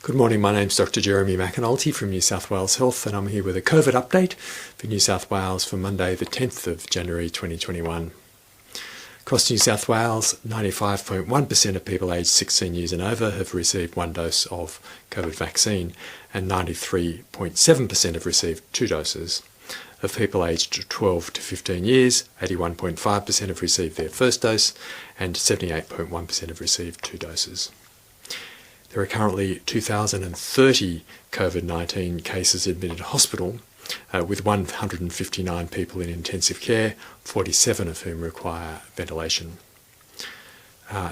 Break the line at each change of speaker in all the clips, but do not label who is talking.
Good morning, my name's Dr. Jeremy McAnulty from New South Wales Health, and I'm here with a COVID update for New South Wales for Monday the 10th of January 2021. Across New South Wales, 95.1% of people aged 16 years and over have received one dose of COVID vaccine, and 93.7% have received two doses. Of people aged 12 to 15 years, 81.5% have received their first dose, and 78.1% have received two doses. There are currently 2,030 COVID-19 cases admitted to hospital, with 159 people in intensive care, 47 of whom require ventilation.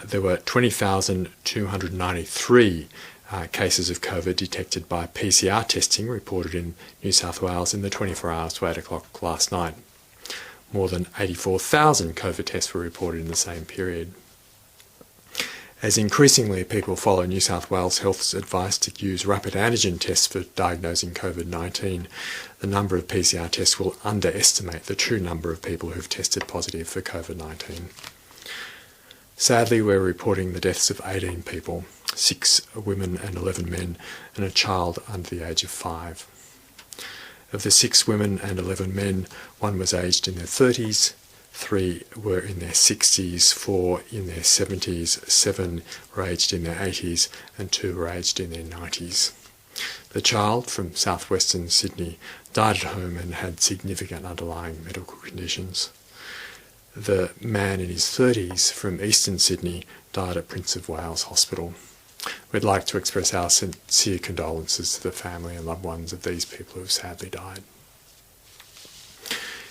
There were 20,293 cases of COVID detected by PCR testing reported in New South Wales in the 24 hours to 8 o'clock last night. More than 84,000 COVID tests were reported in the same period. As increasingly people follow New South Wales Health's advice to use rapid antigen tests for diagnosing COVID-19, the number of PCR tests will underestimate the true number of people who've tested positive for COVID-19. Sadly, we're reporting the deaths of 18 people, 6 women and 11 men, and a child under the age of 5. Of the 6 women and 11 men, 1 was aged in their 30s, 3 were in their 60s, 4 in their 70s, 7 were aged in their 80s, and 2 were aged in their 90s. The child from southwestern Sydney died at home and had significant underlying medical conditions. The man in his 30s from eastern Sydney died at Prince of Wales Hospital. We'd like to express our sincere condolences to the family and loved ones of these people who have sadly died.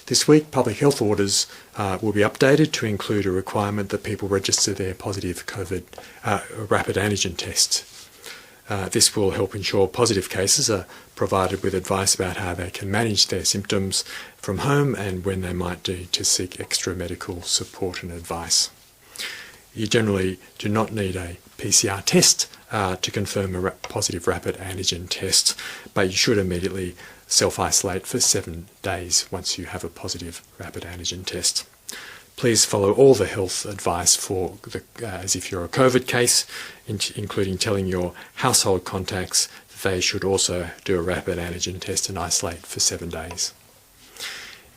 This week, public health orders will be updated to include a requirement that people register their positive COVID rapid antigen test. This will help ensure positive cases are provided with advice about how they can manage their symptoms from home and when they might need to seek extra medical support and advice. You generally do not need a PCR test to confirm a positive rapid antigen test, but you should immediately self-isolate for 7 days once you have a positive rapid antigen test. Please follow all the health advice as if you're a COVID case, including telling your household contacts that they should also do a rapid antigen test and isolate for 7 days.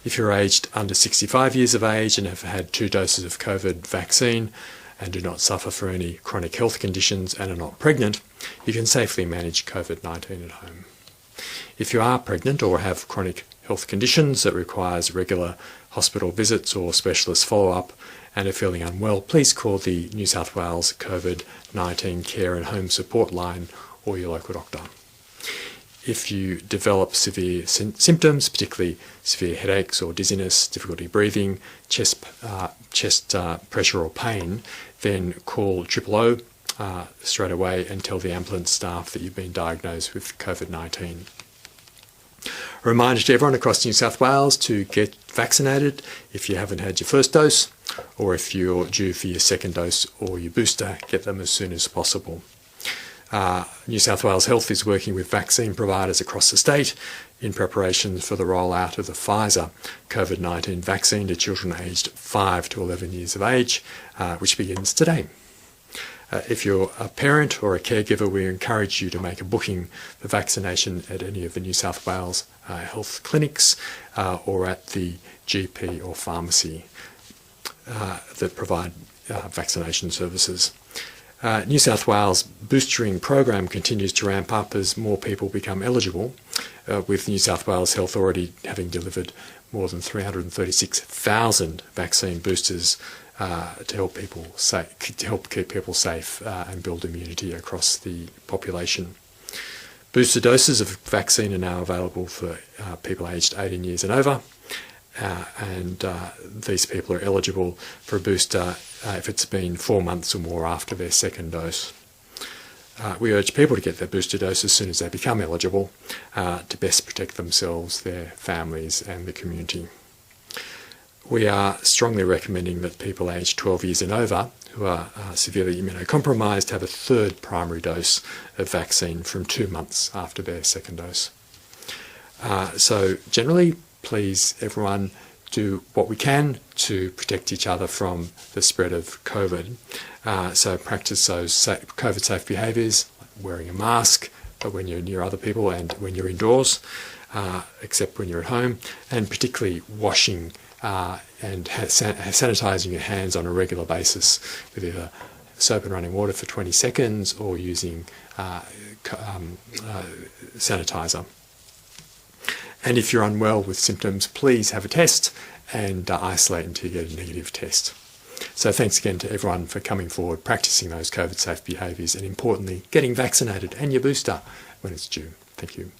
If you're aged under 65 years of age and have had 2 doses of COVID vaccine and do not suffer from any chronic health conditions and are not pregnant, you can safely manage COVID-19 at home. If you are pregnant or have chronic health conditions that requires regular hospital visits or specialist follow-up and are feeling unwell, please call the New South Wales COVID-19 Care and Home Support Line or your local doctor. If you develop severe symptoms, particularly severe headaches or dizziness, difficulty breathing, chest pressure or pain, then call 000 straight away and tell the ambulance staff that you've been diagnosed with COVID-19. A reminder to everyone across New South Wales to get vaccinated if you haven't had your first dose, or if you're due for your second dose or your booster, get them as soon as possible. New South Wales Health is working with vaccine providers across the state in preparation for the rollout of the Pfizer COVID-19 vaccine to children aged 5 to 11 years of age, which begins today. If you're a parent or a caregiver, we encourage you to make a booking for vaccination at any of the New South Wales health clinics or at the GP or pharmacy that provide vaccination services. New South Wales boostering program continues to ramp up as more people become eligible, with New South Wales Health already having delivered more than 336,000 vaccine boosters to help keep people safe and build immunity across the population. Booster doses of vaccine are now available for people aged 18 years and over, and these people are eligible for a booster if it's been 4 months or more after their second dose. We urge people to get their booster dose as soon as they become eligible to best protect themselves, their families and the community. We are strongly recommending that people aged 12 years and over who are severely immunocompromised have a third primary dose of vaccine from 2 months after their second dose. So generally, please everyone do what we can to protect each other from the spread of COVID. So practice those COVID-safe behaviours, like wearing a mask, when you're near other people and when you're indoors, except when you're at home, and particularly washing and sanitising your hands on a regular basis with either soap and running water for 20 seconds or using sanitizer. And if you're unwell with symptoms, please have a test and isolate until you get a negative test. So thanks again to everyone for coming forward, practising those COVID-safe behaviours, and importantly, getting vaccinated and your booster when it's due. Thank you.